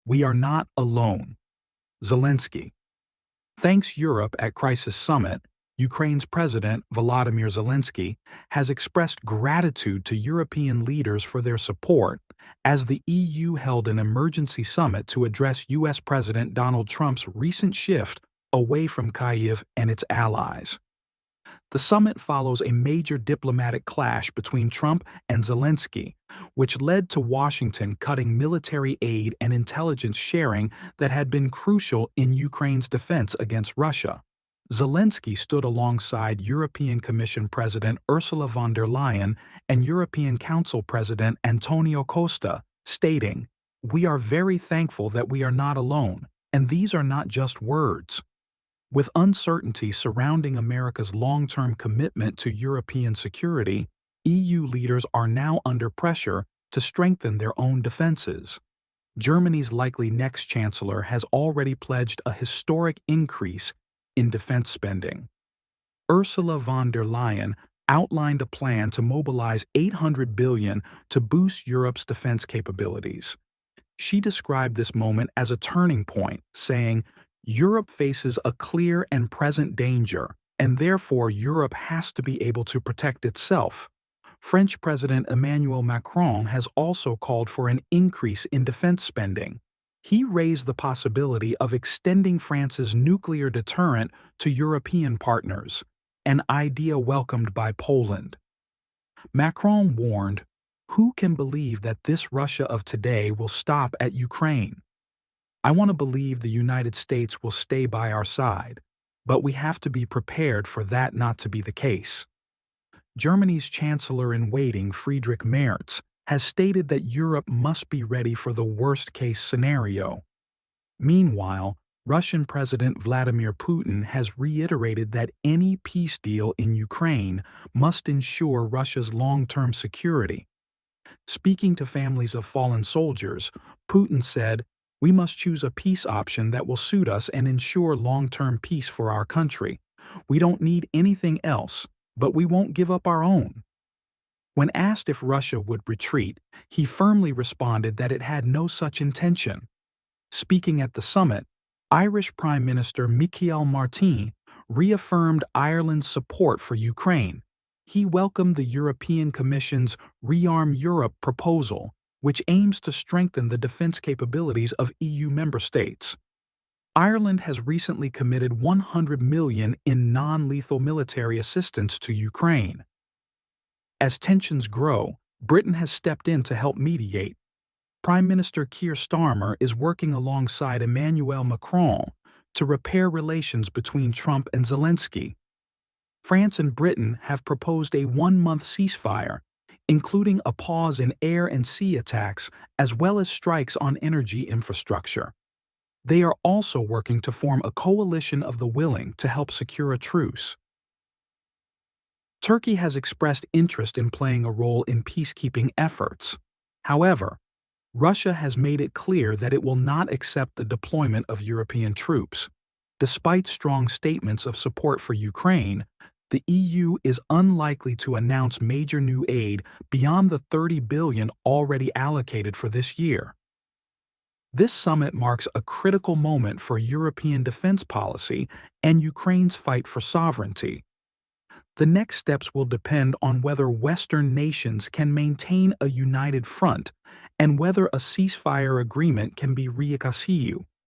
We are not alone. Zelensky. Thanks Europe at Crisis Summit, Ukraine's President Volodymyr Zelensky has expressed gratitude to European leaders for their support as the EU held an emergency summit to address U.S. President Donald Trump's recent shift away from Kyiv and its allies. The summit follows a major diplomatic clash between Trump and Zelensky, which led to Washington cutting military aid and intelligence sharing that had been crucial in Ukraine's defense against Russia. Zelensky stood alongside European Commission President Ursula von der Leyen and European Council President Antonio Costa, stating, "We are very thankful that we are not alone, and these are not just words." With uncertainty surrounding America's long-term commitment to European security, EU leaders are now under pressure to strengthen their own defenses. Germany's likely next chancellor has already pledged a historic increase in defense spending. Ursula von der Leyen outlined a plan to mobilize $800 billion to boost Europe's defense capabilities. She described this moment as a turning point, saying, "Europe faces a clear and present danger, and therefore Europe has to be able to protect itself." French President Emmanuel Macron has also called for an increase in defense spending. He raised the possibility of extending France's nuclear deterrent to European partners, an idea welcomed by Poland. Macron warned, "Who can believe that this Russia of today will stop at Ukraine? I want to believe the United States will stay by our side, but we have to be prepared for that not to be the case." Germany's Chancellor-in-Waiting Friedrich Merz has stated that Europe must be ready for the worst-case scenario. Meanwhile, Russian President Vladimir Putin has reiterated that any peace deal in Ukraine must ensure Russia's long-term security. Speaking to families of fallen soldiers, Putin said, "We must choose a peace option that will suit us and ensure long-term peace for our country. We don't need anything else, but we won't give up our own." When asked if Russia would retreat, he firmly responded that it had no such intention. Speaking at the summit, Irish Prime Minister Michael Martin reaffirmed Ireland's support for Ukraine. He welcomed the European Commission's Rearm Europe proposal, which aims to strengthen the defense capabilities of EU member states. Ireland has recently committed $100 million in non-lethal military assistance to Ukraine. As tensions grow, Britain has stepped in to help mediate. Prime Minister Keir Starmer is working alongside Emmanuel Macron to repair relations between Trump and Zelensky. France and Britain have proposed a one-month ceasefire, including a pause in air and sea attacks as well as strikes on energy infrastructure. They are also working to form a coalition of the willing to help secure a truce. Turkey has expressed interest in playing a role in peacekeeping efforts. However, Russia has made it clear that it will not accept the deployment of European troops. Despite strong statements of support for Ukraine, the EU is unlikely to announce major new aid beyond the $30 billion already allocated for this year. This summit marks a critical moment for European defense policy and Ukraine's fight for sovereignty. The next steps will depend on whether Western nations can maintain a united front and whether a ceasefire agreement can be renegotiated.